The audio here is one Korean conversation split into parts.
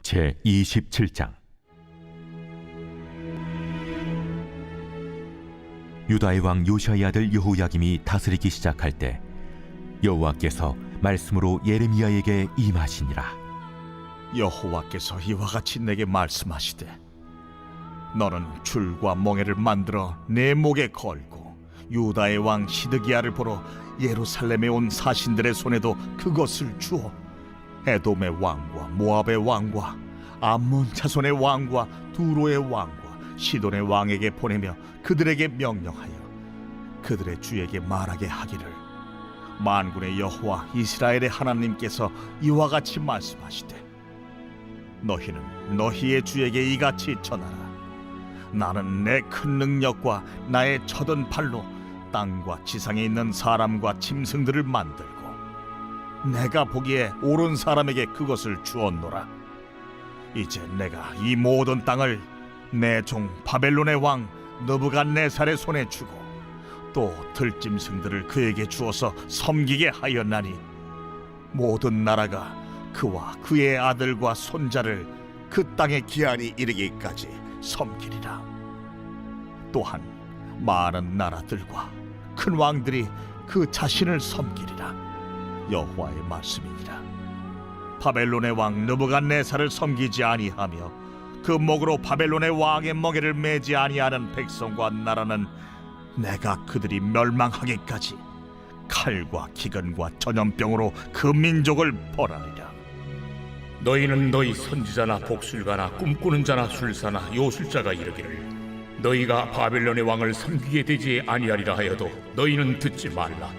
제27장. 유다의 왕 요시아의 아들 여호야김이 다스리기 시작할 때 여호와께서 말씀으로 예레미야에게 임하시니라. 여호와께서 이와 같이 내게 말씀하시되, 너는 줄과 멍에를 만들어 내 목에 걸고 유다의 왕 시드기야를 보러 예루살렘에 온 사신들의 손에도 그것을 주어 에돔의 왕과 모압의 왕과 암몬 자손의 왕과 두로의 왕과 시돈의 왕에게 보내며 그들에게 명령하여 그들의 주에게 말하게 하기를, 만군의 여호와 이스라엘의 하나님께서 이와 같이 말씀하시되, 너희는 너희의 주에게 이같이 전하라. 나는 내 큰 능력과 나의 쳐든 팔로 땅과 지상에 있는 사람과 짐승들을 만들고 내가 보기에 옳은 사람에게 그것을 주었노라. 이제 내가 이 모든 땅을 내 종 바벨론의 왕 느부갓네살의 손에 주고 또 들짐승들을 그에게 주어서 섬기게 하였나니, 모든 나라가 그와 그의 아들과 손자를 그 땅의 기한이 이르기까지 섬기리라. 또한 많은 나라들과 큰 왕들이 그 자신을 섬기리라. 여호와의 말씀이니라. 바벨론의 왕 느부갓네살을 섬기지 아니하며 그 목으로 바벨론의 왕의 멍에를 매지 아니하는 백성과 나라는 내가 그들이 멸망하기까지 칼과 기근과 전염병으로 그 민족을 벌하리라. 너희는 너희 선지자나 복술가나 꿈꾸는 자나 술사나 요술자가 이르기를, 너희가 바벨론의 왕을 섬기게 되지 아니하리라 하여도 너희는 듣지 말라.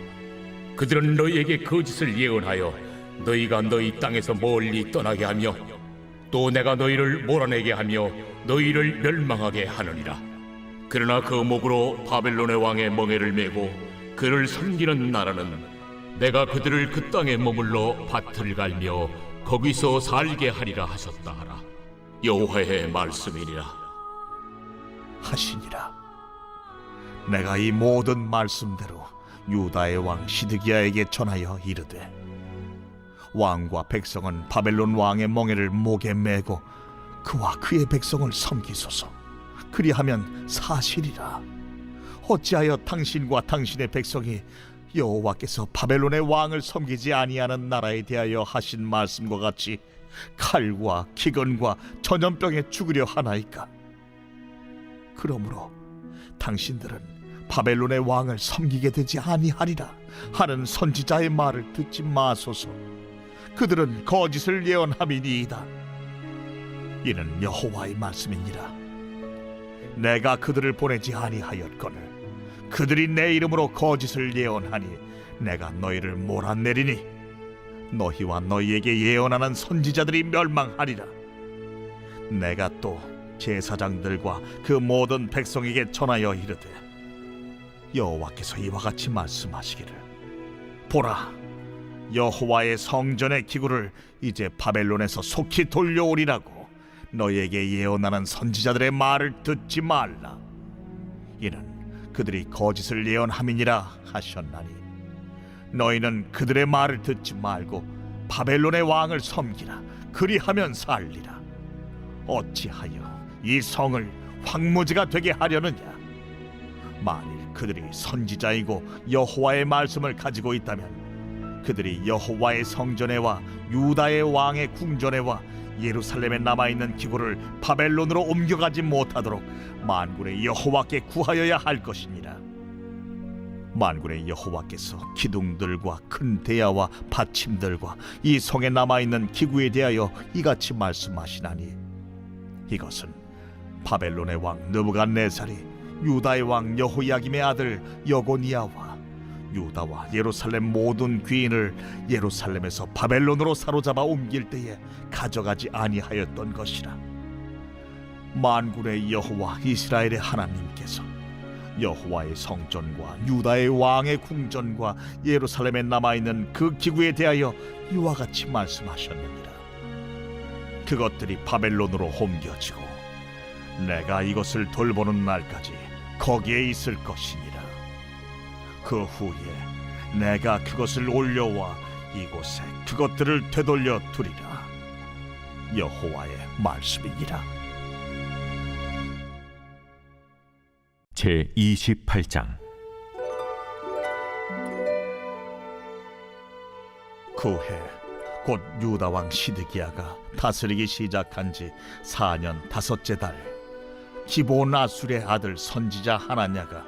그들은 너희에게 거짓을 예언하여 너희가 너희 땅에서 멀리 떠나게 하며 또 내가 너희를 몰아내게 하며 너희를 멸망하게 하느니라. 그러나 그 목으로 바벨론의 왕의 멍에를 메고 그를 섬기는 나라는 내가 그들을 그 땅에 머물러 밭을 갈며 거기서 살게 하리라 하셨다 하라. 여호와의 말씀이니라 하시니라. 내가 이 모든 말씀대로 유다의 왕 시드기야에게 전하여 이르되, 왕과 백성은 바벨론 왕의 멍에를 목에 메고 그와 그의 백성을 섬기소서. 그리하면 사실이라. 어찌하여 당신과 당신의 백성이 여호와께서 바벨론의 왕을 섬기지 아니하는 나라에 대하여 하신 말씀과 같이 칼과 기근과 전염병에 죽으려 하나이까? 그러므로 당신들은 바벨론의 왕을 섬기게 되지 아니하리라 하는 선지자의 말을 듣지 마소서. 그들은 거짓을 예언함이니이다. 이는 여호와의 말씀이니라. 내가 그들을 보내지 아니하였거늘 그들이 내 이름으로 거짓을 예언하니 내가 너희를 몰아내리니 너희와 너희에게 예언하는 선지자들이 멸망하리라. 내가 또 제사장들과 그 모든 백성에게 전하여 이르되, 여호와께서 이와 같이 말씀하시기를, 보라, 여호와의 성전의 기구를 이제 바벨론에서 속히 돌려오리라고 너희에게 예언하는 선지자들의 말을 듣지 말라. 이는 그들이 거짓을 예언함이니라 하셨나니, 너희는 그들의 말을 듣지 말고 바벨론의 왕을 섬기라. 그리하면 살리라. 어찌하여 이 성을 황무지가 되게 하려느냐? 만일 그들이 선지자이고 여호와의 말씀을 가지고 있다면 그들이 여호와의 성전에와 유다의 왕의 궁전에와 예루살렘에 남아있는 기구를 바벨론으로 옮겨가지 못하도록 만군의 여호와께 구하여야 할 것이니라. 만군의 여호와께서 기둥들과 큰 대야와 받침들과 이 성에 남아있는 기구에 대하여 이같이 말씀하시나니, 이것은 바벨론의 왕 느부갓네살이 유다의 왕 여호야김의 아들 여고니아와 유다와 예루살렘 모든 귀인을 예루살렘에서 바벨론으로 사로잡아 옮길 때에 가져가지 아니하였던 것이라. 만군의 여호와 이스라엘의 하나님께서 여호와의 성전과 유다의 왕의 궁전과 예루살렘에 남아있는 그 기구에 대하여 이와 같이 말씀하셨느니라. 그것들이 바벨론으로 옮겨지고 내가 이것을 돌보는 날까지 거기에 있을 것이니라. 그 후에 내가 그것을 올려와 이곳에 그것들을 되돌려 두리라. 여호와의 말씀이니라. 제 28장. 그해 곧 유다 왕 시드기야가 다스리기 시작한 지 4년 다섯째 달, 기브온 아술의 아들 선지자 하나냐가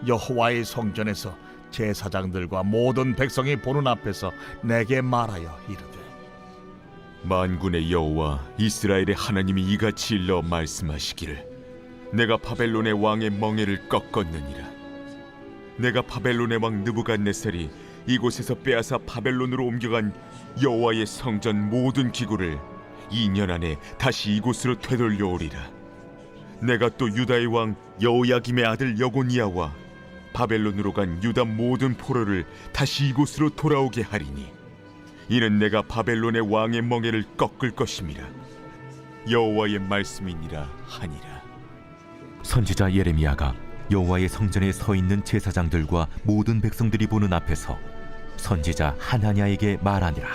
여호와의 성전에서 제사장들과 모든 백성이 보는 앞에서 내게 말하여 이르되, 만군의 여호와 이스라엘의 하나님이 이같이 일러 말씀하시기를, 내가 바벨론의 왕의 멍에를 꺾었느니라. 내가 바벨론의 왕 느부갓네살이 이곳에서 빼앗아 바벨론으로 옮겨간 여호와의 성전 모든 기구를 2년 안에 다시 이곳으로 되돌려오리라. 내가 또 유다의 왕 여호야김의 아들 여고니아와 바벨론으로 간 유다 모든 포로를 다시 이곳으로 돌아오게 하리니, 이는 내가 바벨론의 왕의 멍에를 꺾을 것임이라. 여호와의 말씀이니라 하니라. 선지자 예레미야가 여호와의 성전에 서 있는 제사장들과 모든 백성들이 보는 앞에서 선지자 하나냐에게 말하니라.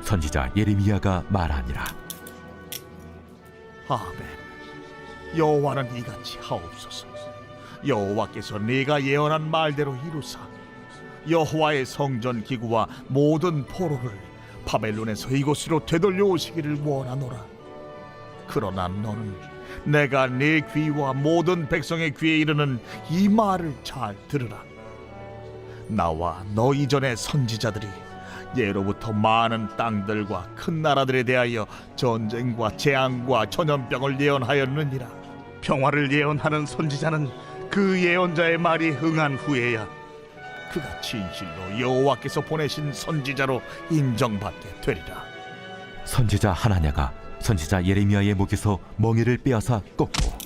선지자 예레미야가 말하니라. 아멘. 여호와는 이같이 하옵소서. 여호와께서 네가 예언한 말대로 이루사 여호와의 성전 기구와 모든 포로를 바벨론에서 이곳으로 되돌려 오시기를 원하노라. 그러나 너는 내가 네 귀와 모든 백성의 귀에 이르는 이 말을 잘 들으라. 나와 너 이전의 선지자들이 예로부터 많은 땅들과 큰 나라들에 대하여 전쟁과 재앙과 전염병을 예언하였느니라. 평화를 예언하는 선지자는 그 예언자의 말이 응한 후에야 그가 진실로 여호와께서 보내신 선지자로 인정받게 되리라. 선지자 하나냐가 선지자 예레미야의 목에서 멍에를 빼앗아 꺾고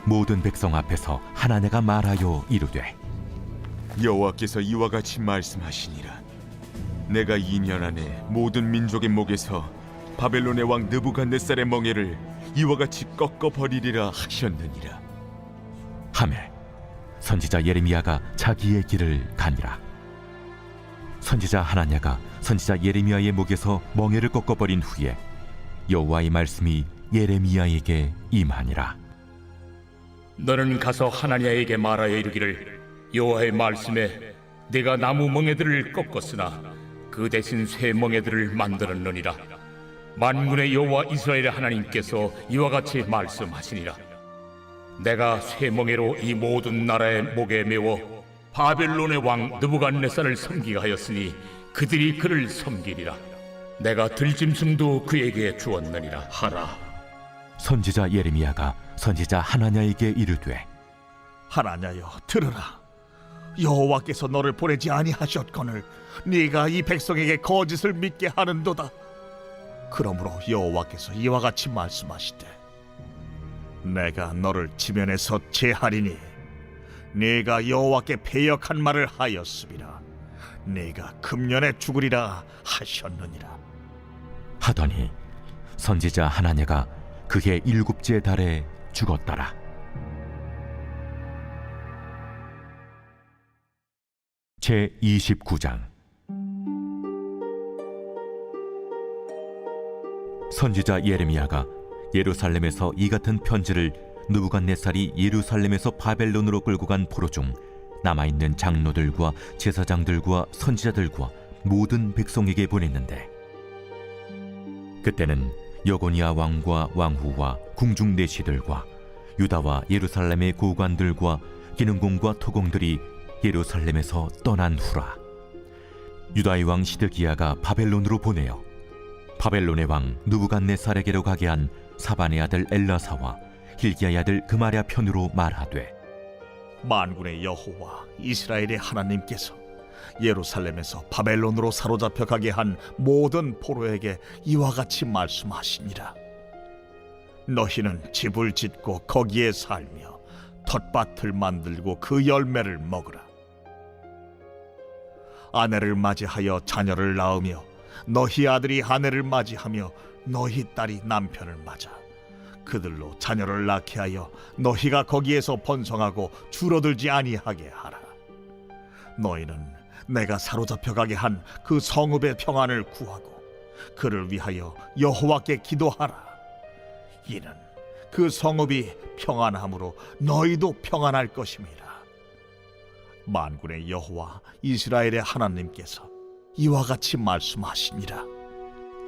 모든 백성 앞에서 하나냐가 말하여 이르되, 여호와께서 이와 같이 말씀하시니라. 내가 2년 안에 모든 민족의 목에서 바벨론의 왕 느부갓네살의 멍에를 이와 같이 꺾어 버리리라 하셨느니라. 하매 선지자 예레미야가 자기의 길을 가니라. 선지자 하나냐가 선지자 예레미야의 목에서 멍에를 꺾어버린 후에 여호와의 말씀이 예레미야에게 임하니라. 너는 가서 하나냐에게 말하여 이르기를, 여호와의 말씀에 내가 나무 멍에들을 꺾었으나 그 대신 새 멍에들을 만들었느니라. 만군의 여호와 이스라엘의 하나님께서 이와 같이 말씀하시니라. 내가 새 멍에로 이 모든 나라의 목에 메워 바벨론의 왕 느부갓네살을 섬기게 하였으니 그들이 그를 섬기리라. 내가 들짐승도 그에게 주었느니라 하라. 선지자 예레미야가 선지자 하나냐에게 이르되, 하나냐여 들으라. 여호와께서 너를 보내지 아니하셨거늘 네가 이 백성에게 거짓을 믿게 하는도다. 그러므로 여호와께서 이와 같이 말씀하시되, 내가 너를 지면에서 제하리니 네가 여호와께 패역한 말을 하였음이라. 네가 금년에 죽으리라 하셨느니라. 하더니 선지자 하나냐가 그해 7째 달에 죽었더라. 제 29장. 선지자 예레미야가 예루살렘에서 이 같은 편지를 느부갓네살이 예루살렘에서 바벨론으로 끌고 간 포로 중 남아있는 장로들과 제사장들과 선지자들과 모든 백성에게 보냈는데, 그때는 여고니아 왕과 왕후와 궁중 내시들과 유다와 예루살렘의 고관들과 기능공과 토공들이 예루살렘에서 떠난 후라. 유다의 왕 시드기야가 바벨론으로 보내어 바벨론의 왕 느부갓네살에게로 가게 한 사반의 아들 엘라사와 hil기야의 아들 그마랴 편으로 말하되, 만군의 여호와 이스라엘의 하나님께서 예루살렘에서 바벨론으로 사로잡혀 가게 한 모든 포로에게 이와 같이 말씀하시니라. 너희는 집을 짓고 거기에 살며 텃밭을 만들고 그 열매를 먹으라. 아내를 맞이하여 자녀를 낳으며 너희 아들이 아내를 맞이하며 너희 딸이 남편을 맞아 그들로 자녀를 낳게 하여 너희가 거기에서 번성하고 줄어들지 아니하게 하라. 너희는 내가 사로잡혀 가게 한 그 성읍의 평안을 구하고 그를 위하여 여호와께 기도하라. 이는 그 성읍이 평안함으로 너희도 평안할 것임이라. 만군의 여호와 이스라엘의 하나님께서 이와 같이 말씀하시니라.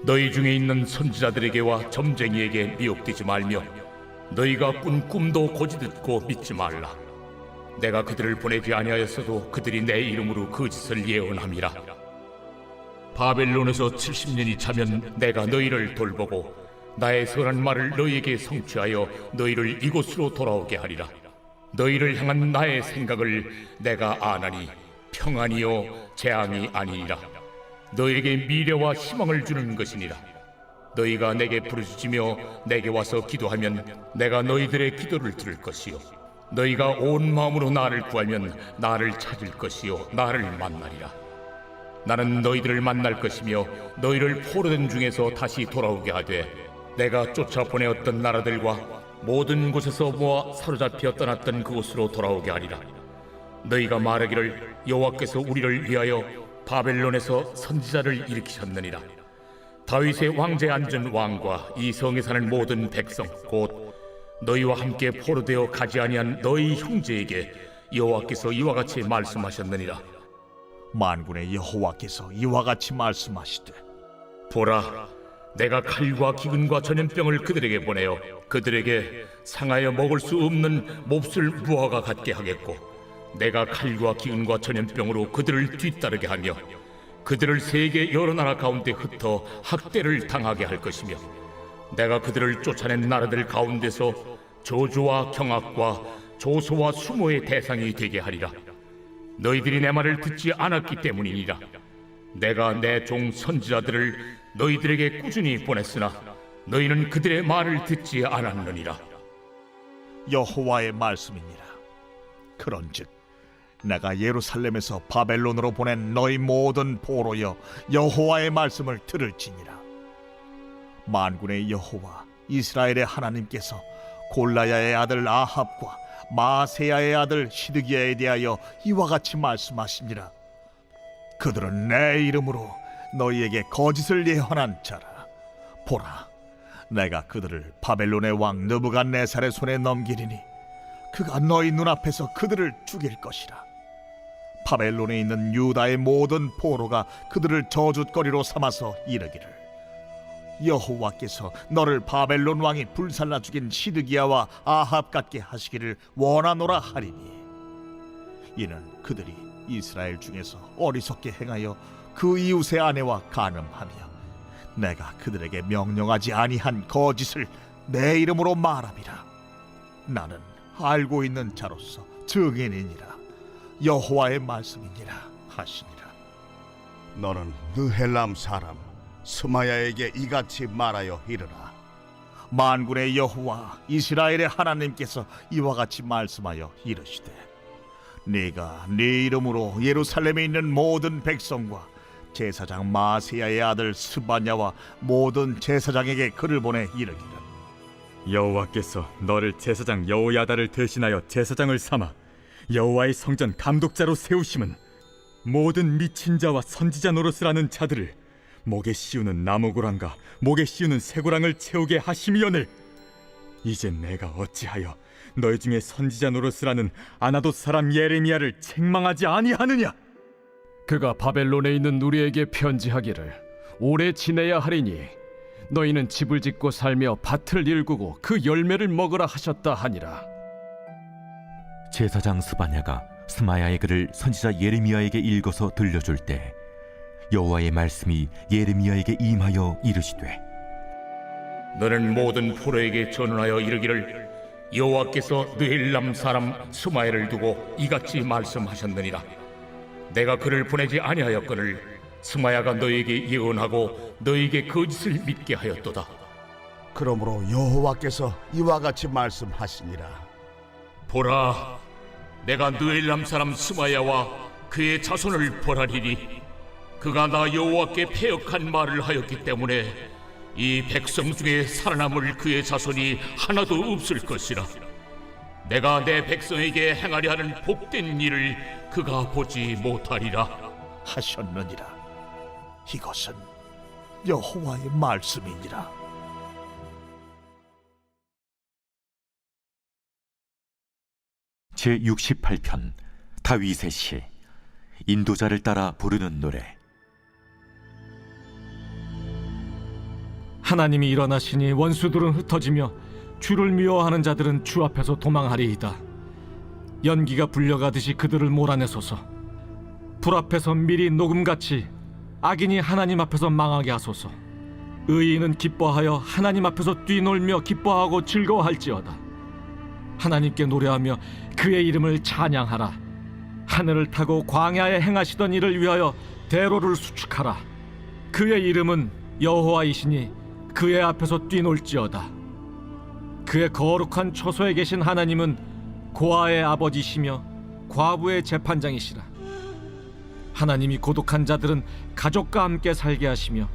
너희 중에 있는 선지자들에게와 점쟁이에게 미혹되지 말며 너희가 꾼 꿈도 고지 듣고 믿지 말라. 내가 그들을 보내지 아니하였어도 그들이 내 이름으로 그 짓을 예언함이라. 바벨론에서 70년이 차면 내가 너희를 돌보고 나의 선한 말을 너희에게 성취하여 너희를 이곳으로 돌아오게 하리라. 너희를 향한 나의 생각을 내가 아나니 평안이요 재앙이 아니니라. 너희에게 미래와 희망을 주는 것이니라. 너희가 내게 부르짖으며 내게 와서 기도하면 내가 너희들의 기도를 들을 것이요 너희가 온 마음으로 나를 구하면 나를 찾을 것이요 나를 만나리라. 나는 너희들을 만날 것이며 너희를 포로된 중에서 다시 돌아오게 하되 내가 쫓아 보내었던 나라들과 모든 곳에서 모아 사로잡혀 떠났던 그곳으로 돌아오게 하리라. 너희가 말하기를 여호와께서 우리를 위하여 바벨론에서 선지자를 일으키셨느니라. 다윗의 왕제에 앉은 왕과 이 성에 사는 모든 백성 곧 너희와 함께 포로되어 가지 아니한 너희 형제에게 여호와께서 이와 같이 말씀하셨느니라. 만군의 여호와께서 이와 같이 말씀하시되 보라, 내가 칼과 기근과 전염병을 그들에게 보내어 그들에게 상하여 먹을 수 없는 몹쓸 무화과 같게 하겠고 내가 칼과 기근과 전염병으로 그들을 뒤따르게 하며 그들을 세계 여러 나라 가운데 흩어 학대를 당하게 할 것이며 내가 그들을 쫓아낸 나라들 가운데서 저주와 경악과 조소와 수모의 대상이 되게 하리라. 너희들이 내 말을 듣지 않았기 때문이니라. 내가 내 종 선지자들을 너희들에게 꾸준히 보냈으나 너희는 그들의 말을 듣지 않았느니라. 여호와의 말씀이니라. 그런즉 내가 예루살렘에서 바벨론으로 보낸 너희 모든 포로여 여호와의 말씀을 들을지니라. 만군의 여호와 이스라엘의 하나님께서 골라야의 아들 아합과 마세야의 아들 시드기야에 대하여 이와 같이 말씀하시니라. 그들은 내 이름으로 너희에게 거짓을 예언한 자라. 보라, 내가 그들을 바벨론의 왕 느부갓네살의 손에 넘기리니 그가 너희 눈앞에서 그들을 죽일 것이라. 바벨론에 있는 유다의 모든 포로가 그들을 저주거리로 삼아서 이르기를 여호와께서 너를 바벨론 왕이 불살라 죽인 시드기야와 아합 같게 하시기를 원하노라 하리니 이는 그들이 이스라엘 중에서 어리석게 행하여 그 이웃의 아내와 간음하며 내가 그들에게 명령하지 아니한 거짓을 내 이름으로 말함이라. 나는 알고 있는 자로서 증인이니라. 여호와의 말씀이니라 하시니라. 너는 느헬람 사람 스마야에게 이같이 말하여 이르라. 만군의 여호와 이스라엘의 하나님께서 이와 같이 말씀하여 이르시되 네가 네 이름으로 예루살렘에 있는 모든 백성과 제사장 마세야의 아들 스바냐와 모든 제사장에게 글을 보내 이르기를 여호와께서 너를 제사장 여호야다를 대신하여 제사장을 삼아 여호와의 성전 감독자로 세우심은 모든 미친 자와 선지자 노릇을 하는 자들을 목에 씌우는 나무고랑과 목에 씌우는 쇠고랑을 채우게 하심이오늘 이제 내가 어찌하여 너희 중에 선지자 노릇을 하는 아나돗 사람 예레미야를 책망하지 아니하느냐? 그가 바벨론에 있는 우리에게 편지하기를 오래 지내야 하리니 너희는 집을 짓고 살며 밭을 일구고 그 열매를 먹으라 하셨다 하니라. 제사장 스바냐가 스마야의 글을 선지자 예레미야에게 읽어서 들려줄 때 여호와의 말씀이 예레미야에게 임하여 이르시되 너는 모든 포로에게 전언하여 이르기를 여호와께서 느헬람 사람 스마야를 두고 이같이 말씀하셨느니라. 내가 그를 보내지 아니하였거늘 스마야가 너희에게 예언하고 너희에게 거짓을 믿게 하였도다. 그러므로 여호와께서 이와 같이 말씀하시니라. 보라, 내가 느헬람 사람 스마야와 그의 자손을 벌하리니 그가 나 여호와께 패역한 말을 하였기 때문에 이 백성 중에 살아남을 그의 자손이 하나도 없을 것이라. 내가 내 백성에게 행하려 하는 복된 일을 그가 보지 못하리라 하셨느니라. 이것은 여호와의 말씀이니라. 제 68편 다윗의 시. 인도자를 따라 부르는 노래. 하나님이 일어나시니 원수들은 흩어지며 주를 미워하는 자들은 주 앞에서 도망하리이다. 연기가 불려가듯이 그들을 몰아내소서. 불 앞에서 밀이 녹음같이 악인이 하나님 앞에서 망하게 하소서. 의인은 기뻐하여 하나님 앞에서 뛰놀며 기뻐하고 즐거워할지어다. 하나님께 노래하며 그의 이름을 찬양하라. 하늘을 타고 광야에 행하시던 일을 위하여 대로를 수축하라. 그의 이름은 여호와이시니 그의 앞에서 뛰놀지어다. 그의 거룩한 처소에 계신 하나님은 고아의 아버지시며 과부의 재판장이시라. 하나님이 고독한 자들은 가족과 함께 살게 하시며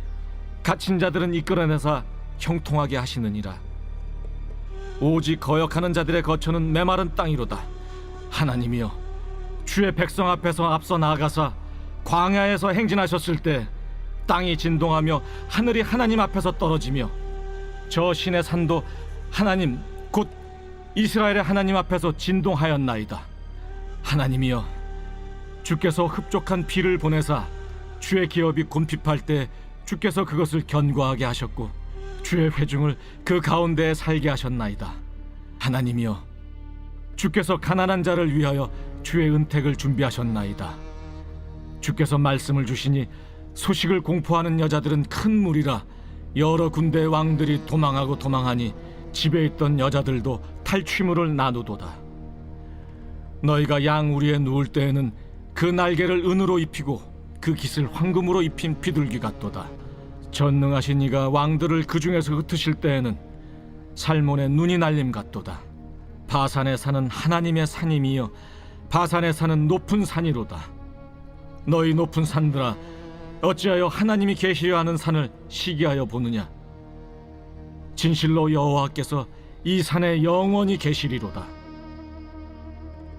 갇힌 자들은 이끌어내사 형통하게 하시느니라. 오직 거역하는 자들의 거처는 메마른 땅이로다. 하나님이여, 주의 백성 앞에서 앞서 나아가사 광야에서 행진하셨을 때 땅이 진동하며 하늘이 하나님 앞에서 떨어지며 저 신의 산도 하나님 곧 이스라엘의 하나님 앞에서 진동하였나이다. 하나님이여, 주께서 흡족한 비를 보내사 주의 기업이 곰핍할 때 주께서 그것을 견고하게 하셨고 주의 회중을 그 가운데에 살게 하셨나이다. 하나님이여, 주께서 가난한 자를 위하여 주의 은택을 준비하셨나이다. 주께서 말씀을 주시니 소식을 공포하는 여자들은 큰 무리라. 여러 군대의 왕들이 도망하고 도망하니 집에 있던 여자들도 탈취물을 나누도다. 너희가 양 우리에 누울 때에는 그 날개를 은으로 입히고 그 깃을 황금으로 입힌 비둘기 같도다. 전능하신 이가 왕들을 그 중에서 흩으실 때에는 살몬의 눈이 날림 같도다. 바산에 사는 하나님의 산임이여, 바산에 사는 높은 산이로다. 너희 높은 산들아, 어찌하여 하나님이 계시려 하는 산을 시기하여 보느냐? 진실로 여호와께서 이 산에 영원히 계시리로다.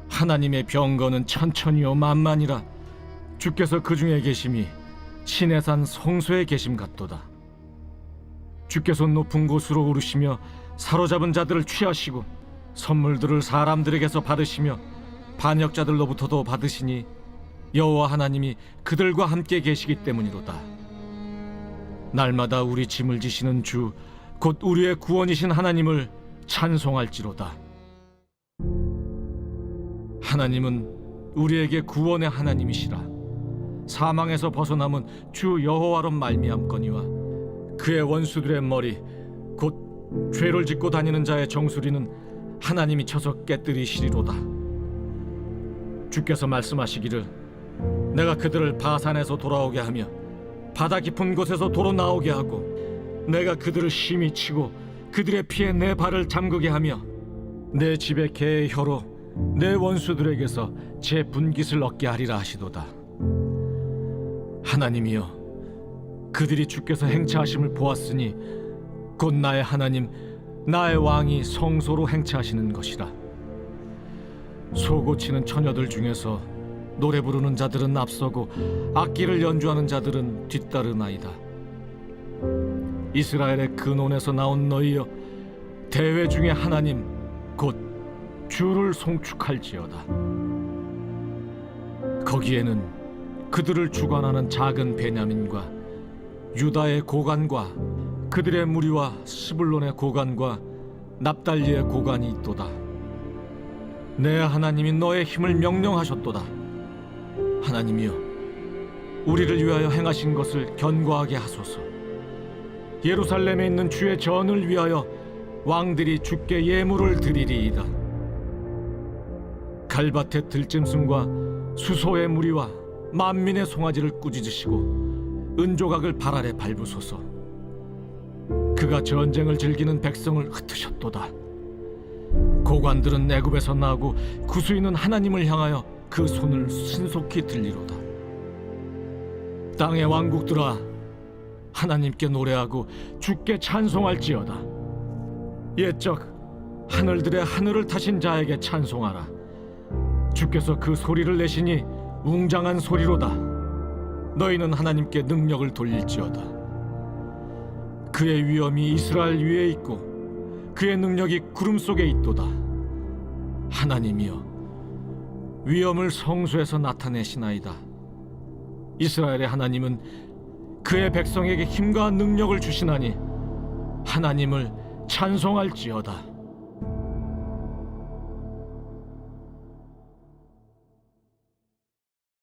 하나님의 병거는 천천히요 만만이라. 주께서 그 중에 계심이 신의 산 성소에 계심 같도다. 주께서 높은 곳으로 오르시며 사로잡은 자들을 취하시고 선물들을 사람들에게서 받으시며 반역자들로부터도 받으시니 여호와 하나님이 그들과 함께 계시기 때문이로다. 날마다 우리 짐을 지시는 주 곧 우리의 구원이신 하나님을 찬송할지로다. 하나님은 우리에게 구원의 하나님이시라. 사망에서 벗어남은 주 여호와로 말미암거니와 그의 원수들의 머리 곧 죄를 짓고 다니는 자의 정수리는 하나님이 쳐서 깨뜨리시리로다. 주께서 말씀하시기를 내가 그들을 바산에서 돌아오게 하며 바다 깊은 곳에서 도로 나오게 하고 내가 그들을 심히 치고 그들의 피에 내 발을 잠그게 하며 내 집의 개의 혀로 내 원수들에게서 제 분깃을 얻게 하리라 하시도다. 하나님이여, 그들이 주께서 행차하심을 보았으니 곧 나의 하나님 나의 왕이 성소로 행차하시는 것이라. 소고치는 처녀들 중에서 노래 부르는 자들은 앞서고 악기를 연주하는 자들은 뒤따르나이다. 이스라엘의 근원에서 나온 너희여, 대회 중에 하나님 곧 주를 송축할지어다. 거기에는 그들을 주관하는 작은 베냐민과 유다의 고관과 그들의 무리와 스불론의 고관과 납달리의 고관이 있도다. 내 하나님이 너의 힘을 명령하셨도다. 하나님이여, 우리를 위하여 행하신 것을 견고하게 하소서. 예루살렘에 있는 주의 전을 위하여 왕들이 주께 예물을 드리리이다. 갈밭의 들짐승과 수소의 무리와 만민의 송아지를 꾸짖으시고 은조각을 발 아래 밟으소서. 그가 전쟁을 즐기는 백성을 흩으셨도다. 고관들은 애굽에서 나고 구수인은 하나님을 향하여 그 손을 신속히 들리로다. 땅의 왕국들아, 하나님께 노래하고 주께 찬송할지어다. 옛적 하늘들의 하늘을 타신 자에게 찬송하라. 주께서 그 소리를 내시니 웅장한 소리로다. 너희는 하나님께 능력을 돌릴지어다. 그의 위엄이 이스라엘 위에 있고 그의 능력이 구름 속에 있도다. 하나님이여, 위엄을 성소에서 나타내시나이다. 이스라엘의 하나님은 그의 백성에게 힘과 능력을 주시나니 하나님을 찬송할지어다.